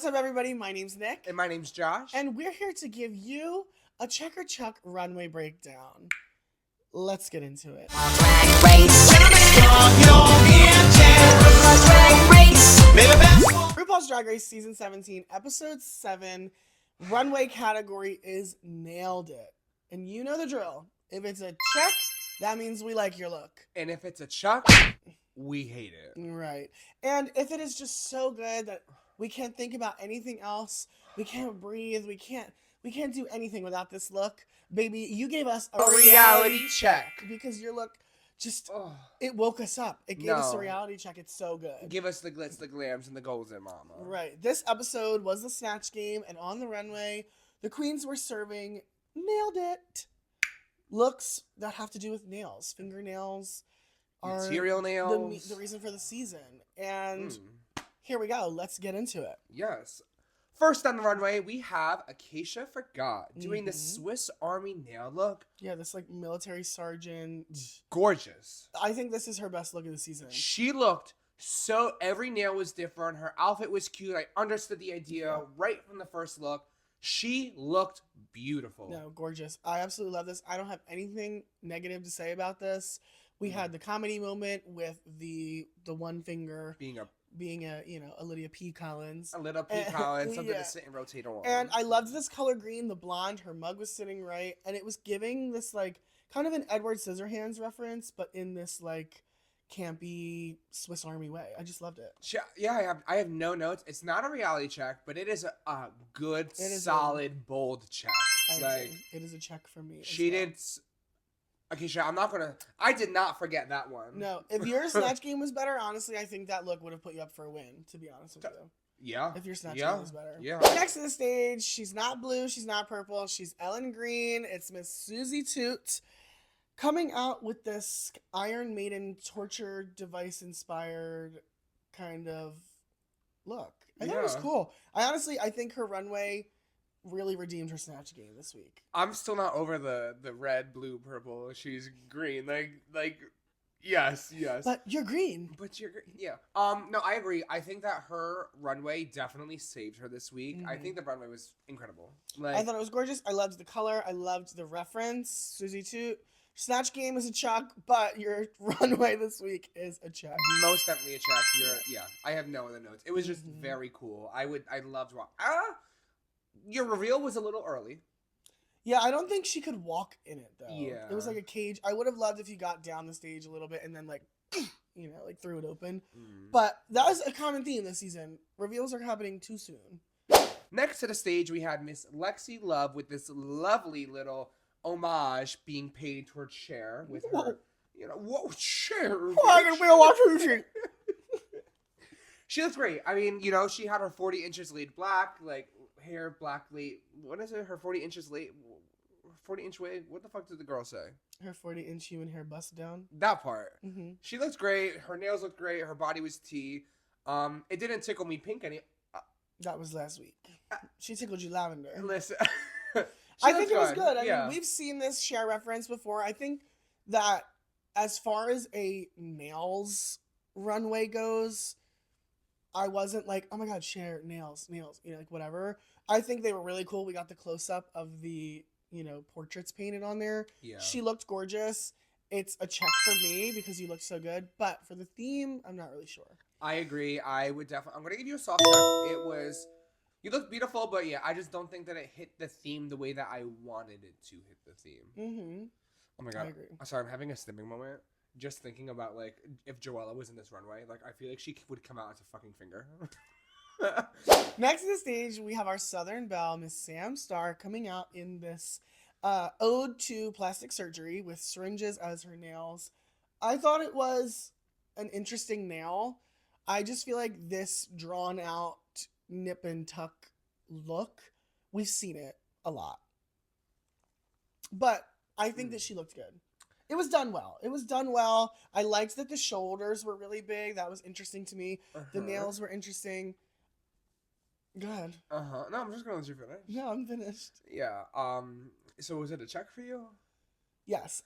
What's up, everybody? My name's Nick. And my name's Josh. And we're here to give you a Checker Chuck runway breakdown. Let's get into it. RuPaul's Drag Race Season 17, Episode 7, runway category is Nailed It. And you know the drill. If it's a check, that means we like your look. And if it's a Chuck, we hate it. Right. And if it is just so good that we can't think about anything else, we can't breathe, we can't do anything without this look, baby, you gave us a reality check. Because your look just, it woke us up. It gave us a reality check. It's so good. Give us the glitz, the glams, and the golden mama. Right. This episode was the Snatch Game, and on the runway, the queens were serving Nailed It looks that have to do with nails. Fingernails are material nails. The reason for the season. And here we go. Let's get into it. Yes. First on the runway, we have Acacia Forgot doing the Swiss Army nail look. Yeah, this like military sergeant. Gorgeous. I think this is her best look of the season. She looked so, every nail was different. Her outfit was cute. I understood the idea right from the first look. She looked beautiful. No, gorgeous. I absolutely love this. I don't have anything negative to say about this. We had the comedy moment with the one finger being a Lydia P. Collins. A little P. Collins, something to sit and rotate on. And I loved this color green, the blonde. Her mug was sitting right, and it was giving this like kind of an Edward Scissorhands reference, but in this like campy Swiss Army way. I just loved it. Yeah, I have no notes. It's not a reality check, but it is a good, solid, bold check. It is a check for me. She did. Acacia, I did not forget that one. No, if your Snatch Game was better, honestly, I think that look would have put you up for a win, to be honest with you. Yeah. If your Snatch Game was better. Yeah. Next to the stage, she's not blue, she's not purple, she's Ellen Green. It's Miss Susie Toot coming out with this Iron Maiden torture device inspired kind of look. I thought it was cool. I think her runway really redeemed her Snatch Game this week. I'm still not over the red, blue, purple. She's green. Like yes. But you're green. Yeah. No, I agree. I think that her runway definitely saved her this week. I think the runway was incredible. I thought it was gorgeous. I loved the color. I loved the reference. Susie Toot. Snatch Game is a chuck, but your runway this week is a check. Most definitely a check. I have no other notes. It was just very cool. I loved your reveal was a little early. Yeah, I don't think she could walk in it though. Yeah. It was like a cage. I would have loved if you got down the stage a little bit and then like threw it open. But that was a common theme this season. Reveals are happening too soon. Next to the stage, we had Miss Lexi Love with this lovely little homage being paid towards Cher with her, Cher. I can feel watching. She looks great. I mean, she had her 40 inches laid black, like hair black late. What is it? Her 40 inches late, 40 inch wave. What the fuck did the girl say? Her 40-inch human hair bust down. That part. She looks great. Her nails looked great. Her body was tea. It didn't tickle me pink any. That was last week. She tickled you lavender. Listen. I think it was good. I mean, we've seen this Cher reference before. I think that as far as a nails runway goes, I wasn't like, oh my god, Cher, nails, like whatever. I think they were really cool. We got the close-up of the, portraits painted on there. Yeah. She looked gorgeous. It's a check for me because you looked so good. But for the theme, I'm not really sure. I agree. I'm going to give you a soft check. You look beautiful, but I just don't think that it hit the theme the way that I wanted it to hit the theme. Oh my god. I agree. I'm sorry, I'm having a stimming moment. Just thinking about, like, if Joella was in this runway, like, I feel like she would come out as a fucking finger. Next to the stage, we have our Southern Belle, Miss Sam Starr, coming out in this ode to plastic surgery with syringes as her nails. I thought it was an interesting nail. I just feel like this drawn out nip and tuck look, we've seen it a lot. But I think that she looked good. It was done well. I liked that the shoulders were really big. That was interesting to me. The nails were interesting. Go ahead. No, I'm just gonna let you finish. No, I'm finished. Yeah. So was it a check for you? Yes.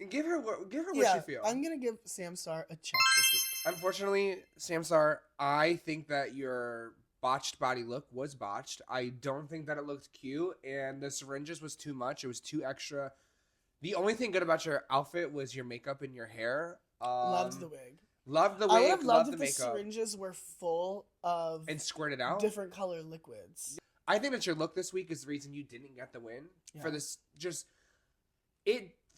Give her what she feels. I'm gonna give Samstar a check this week. Unfortunately, Samstar, I think that your botched body look was botched. I don't think that it looked cute, and the syringes was too much. It was too extra. The only thing good about your outfit was your makeup and your hair. Loved the wig. Loved the wig. I would have loved if the makeup. syringes were full of and squirted out different color liquids. I think that your look this week is the reason you didn't get the win for this.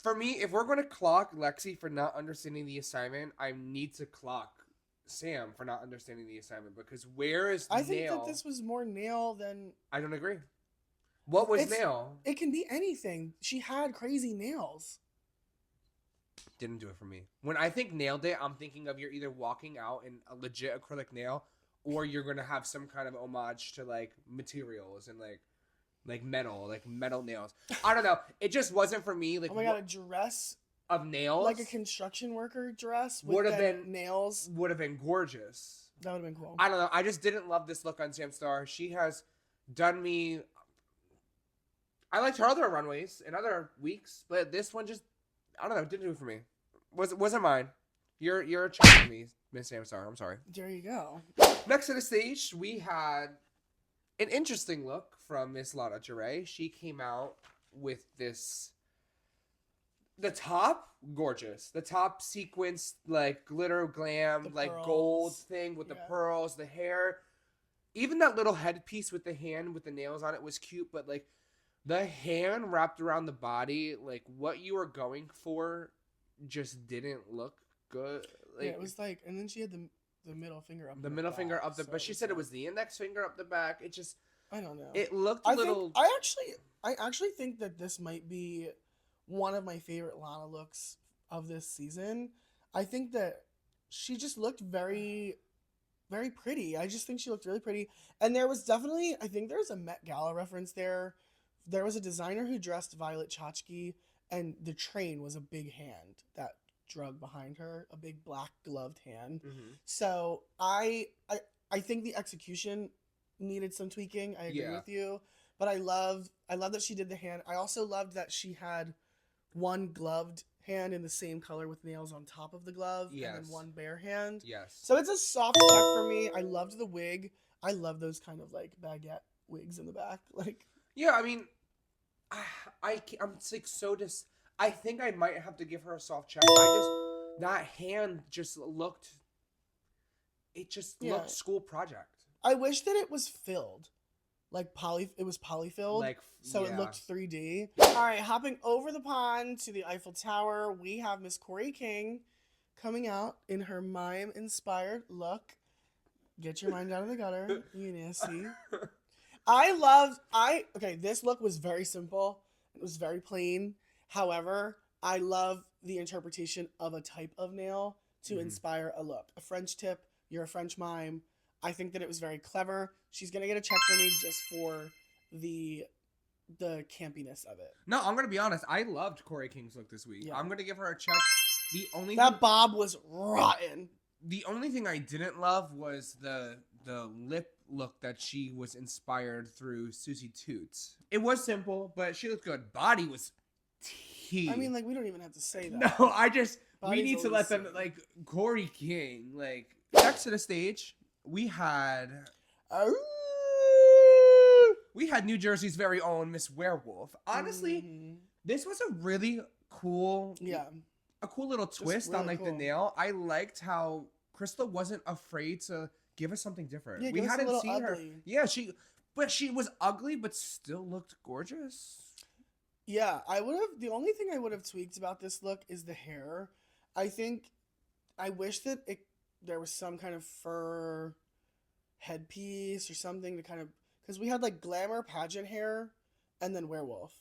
For me, if we're going to clock Lexi for not understanding the assignment, I need to clock Sam for not understanding the assignment, because where is I think that this was more nail than... I don't agree. What was nail? It can be anything. She had crazy nails. Didn't do it for me. When I think nailed it, I'm thinking of you're either walking out in a legit acrylic nail, or you're going to have some kind of homage to like materials and like metal nails. I don't know. It just wasn't for me. Like, oh my god, a dress of nails, like a construction worker dress with would have been nails. Would have been gorgeous. That would have been cool. I don't know. I just didn't love this look on Samstar. She has done me. I liked her other runways in other weeks, but this one just, I don't know, didn't do it for me. Wasn't mine. You're a check for me, Miss Samstar. I'm sorry. There you go. Next to the stage, we had an interesting look from Miss Lana Jarre. She came out with this. The top, gorgeous. The top sequence, like glitter glam, like gold thing with the pearls, the hair. Even that little headpiece with the hand with the nails on it was cute, but like the hand wrapped around the body, like what you were going for just didn't look good. Like, yeah, it was like, and then she had the middle finger up. The middle finger up the, but she said it was the index finger up the back. It just, I don't know. It looked a little. I actually think that this might be one of my favorite Lana looks of this season. I think that she just looked very, very pretty. I just think she looked really pretty. And there was definitely, I think there's a Met Gala reference there. There was a designer who dressed Violet Chachki, and the train was a big hand that drug behind her, a big black gloved hand. Mm-hmm. So I think the execution needed some tweaking. I agree with you. But I love that she did the hand. I also loved that she had one gloved hand in the same color with nails on top of the glove, and then one bare hand. Yes. So it's a soft check for me. I loved the wig. I love those kind of like baguette wigs in the back. Like, yeah, I mean, I'm like so I think I might have to give her a soft check. That hand just looked. It just looked school project. I wish that it was filled. Like it was polyfilled, like, so it looked 3D. All right, hopping over the pond to the Eiffel Tower, we have Miss Corey King coming out in her mime-inspired look. Get your mind out of the gutter, you nasty. Okay, this look was very simple. It was very plain. However, I love the interpretation of a type of nail to inspire a look. A French tip, you're a French mime. I think that it was very clever. She's going to get a check from me just for the campiness of it. No, I'm going to be honest. I loved Corey King's look this week. Yeah. I'm going to give her a check. That bob was rotten. The only thing I didn't love was the lip look that she was inspired through Susie Toots. It was simple, but she looked good. Body was tea. I mean, like, we don't even have to say that. No, we need to let them, like, Corey King, like, next to the stage, we had New Jersey's very own Miss Werewolf. Honestly, this was a really cool, a cool little twist really on like the nail. I liked how Crystal wasn't afraid to give us something different. Yeah, we hadn't seen ugly. Her. Yeah, she was ugly, but still looked gorgeous. Yeah, the only thing I would have tweaked about this look is the hair. I wish that there was some kind of fur headpiece or something to kind of, because we had like glamour pageant hair and then werewolf.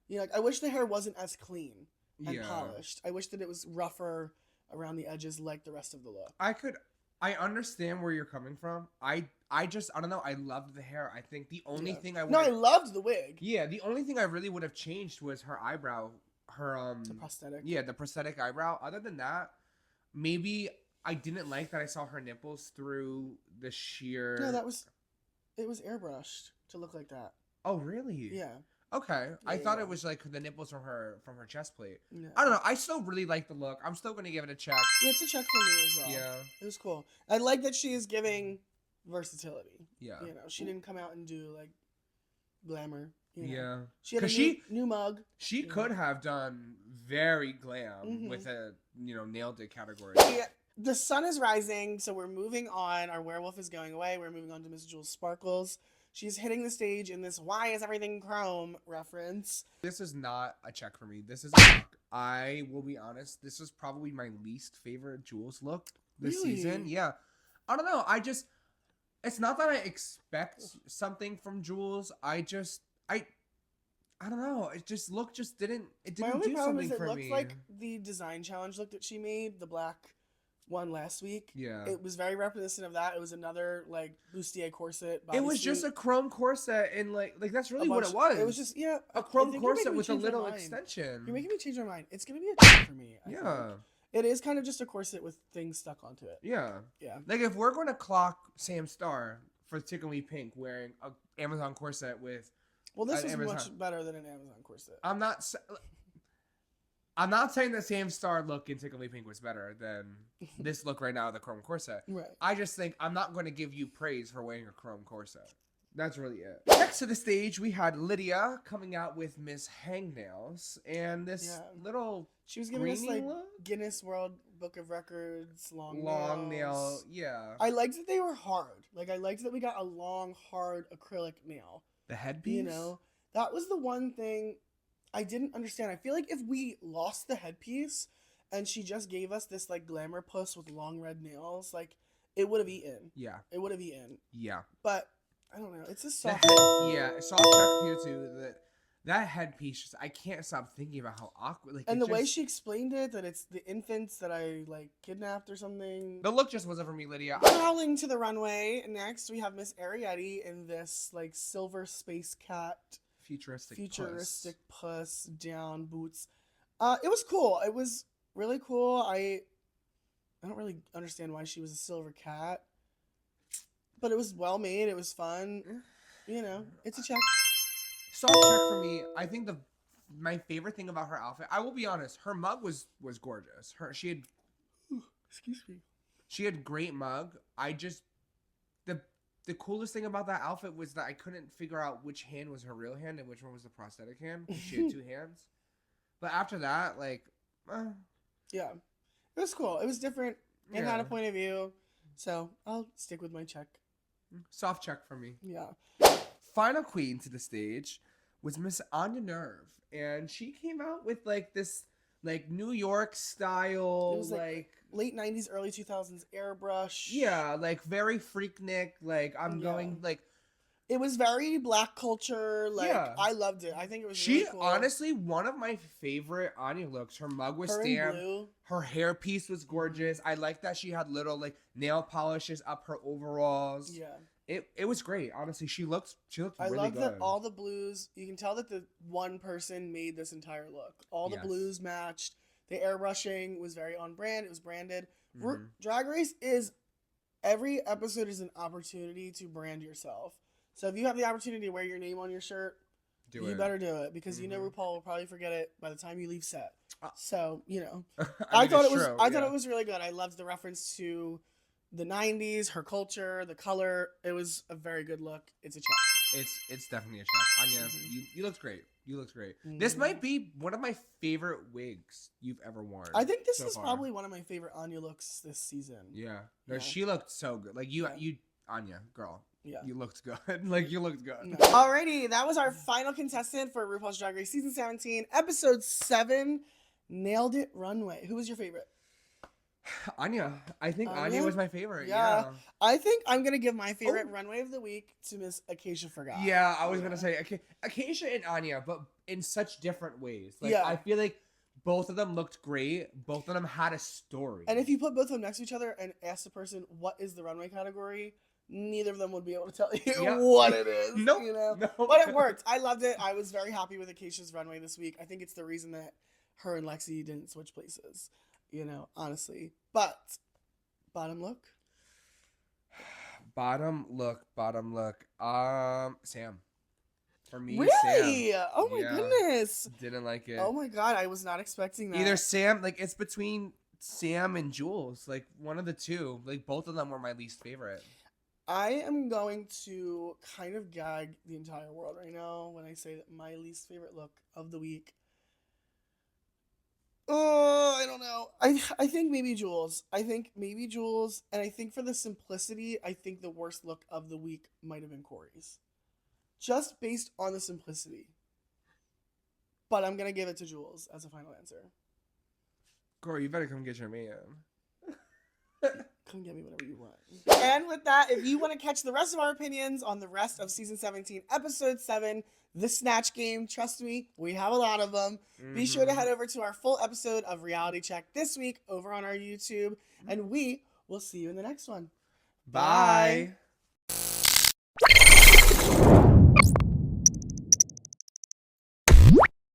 You know, like, I wish the hair wasn't as clean and polished. I wish that it was rougher around the edges like the rest of the look. I understand where you're coming from. I don't know. I loved the hair. I think the only thing I loved the wig. Yeah, the only thing I really would have changed was her eyebrow. The prosthetic. Yeah, the prosthetic eyebrow. Other than that, maybe I didn't like that I saw her nipples through the sheer. No, it was airbrushed to look like that. Oh, really? Yeah. Okay, I thought it was like the nipples from her chest plate. No. I don't know. I still really like the look. I'm still gonna give it a check. Yeah, it's a check for me as well. Yeah, it was cool. I like that she is giving versatility. Yeah, you know, she didn't come out and do like glamour. You know? Yeah, she had a new mug. She could have done very glam with a nailed it category. Yeah. The sun is rising, so we're moving on. Our werewolf is going away. We're moving on to Miss Jules Sparkles. She's hitting the stage in this "Why is everything chrome" reference. This is not a check for me. This is a check. I will be honest. This is probably my least favorite Jules look this season. Yeah. I don't know. It's not that I expect something from Jules. I don't know. It just didn't do something for me. My only problem is it looked like the design challenge look that she made, the black one last week. Yeah. It was very reminiscent of that. It was another like bustier corset. It was just a chrome corset and like that's really what it was. It was just a chrome corset with a little extension. You're making me change my mind. It's gonna be a check for me. I think. It is kind of just a corset with things stuck onto it. Yeah. Yeah. Like if we're gonna clock Sam Starr for Tickle Me Pink wearing a Amazon corset with this is much better than an Amazon corset. I'm not saying the Sam Starr look in Tickle Me Pink was better than this look right now, the chrome corset. Right. I just think I'm not going to give you praise for wearing a chrome corset. That's really it. Next to the stage, we had Lydia coming out with Miss Hangnails and this little. She was giving us like Guinness World Book of Records long nail. Yeah. I liked that they were hard. Like I liked that we got a long, hard acrylic nail. The headpiece. You know, that was the one thing I didn't understand. I feel like if we lost the headpiece and she just gave us this like glamour puss with long red nails, like it would have eaten. Yeah. It would have eaten. Yeah. But I don't know. It's a soft. Soft check here too. That headpiece, I can't stop thinking about how awkward. Like, and the way she explained it, that it's the infants that I like kidnapped or something. The look just wasn't for me, Lydia. Crawling to the runway. Next, we have Miss Arietti in this like silver space cat, futuristic puss down boots. It was cool. It was really cool. I don't really understand why she was a silver cat, but it was well made. It was fun. You know, it's a check. Soft check for me. I think my favorite thing about her outfit, I will be honest, her mug was gorgeous. Excuse me. She had great mug. The coolest thing about that outfit was that I couldn't figure out which hand was her real hand and which one was the prosthetic hand. She had two hands. But after that, yeah, it was cool. It was different. It had a point of view. So I'll stick with my check. Soft check for me. Yeah. Final queen to the stage was Miss Anya Nerve, and she came out with like this like New York style, it was like late 90s, early 2000s airbrush. Yeah, like very Freaknik. Like going like. It was very black culture. Like I loved it. I think it was. Really cool. Honestly, one of my favorite Anya looks. Her mug was stamped. Her hairpiece was gorgeous. I like that she had little like nail polishes up her overalls. Yeah. It was great. Honestly, she looked really good. I love that all the blues. You can tell that the one person made this entire look. All the blues matched. The airbrushing was very on brand. It was branded. Mm-hmm. Drag Race is every episode is an opportunity to brand yourself. So if you have the opportunity to wear your name on your shirt, you better do it because you know RuPaul will probably forget it by the time you leave set. So you know, I thought it was really good. I loved the reference to the 90s, her culture, the color. It was a very good look. It's a check. It's definitely a check. Anya, you looked great. You looked great. Mm-hmm. This might be one of my favorite wigs you've ever worn. I think this is probably one of my favorite Anya looks this season. Yeah. No, she looked so good. Like you Anya, girl. Yeah. You looked good. Like you looked good. No. Alrighty, that was our final contestant for RuPaul's Drag Race season 17, episode 7. Nailed it, Runway. Who was your favorite? Anya. I think Anya was my favorite. Yeah. I think I'm going to give my favorite Runway of the week to Miss Acacia Forgot. Yeah, I was going to say Acacia and Anya, but in such different ways. Like I feel like both of them looked great. Both of them had a story. And if you put both of them next to each other and ask the person what is the runway category, neither of them would be able to tell you what it is. Nope. You know? But it worked. I loved it. I was very happy with Acacia's runway this week. I think it's the reason that her and Lexi didn't switch places. You know, honestly. But bottom look. Bottom look. Sam. For me, really? Sam. Oh my goodness. Didn't like it. Oh my god, I was not expecting that. Either Sam, like it's between Sam and Jules, like one of the two. Like both of them were my least favorite. I am going to kind of gag the entire world right now when I say that my least favorite look of the week. Oh, I don't know. I think maybe Jules. And I think for the simplicity, I think the worst look of the week might have been Corey's. Just based on the simplicity. But I'm gonna give it to Jules as a final answer. Corey, you better come get your man. Come get me whenever you want. And with that, if you want to catch the rest of our opinions on the rest of season 17, episode 7, the Snatch Game, trust me, we have a lot of them. Be sure to head over to our full episode of Reality Check this week over on our YouTube, and we will see you in the next one. Bye.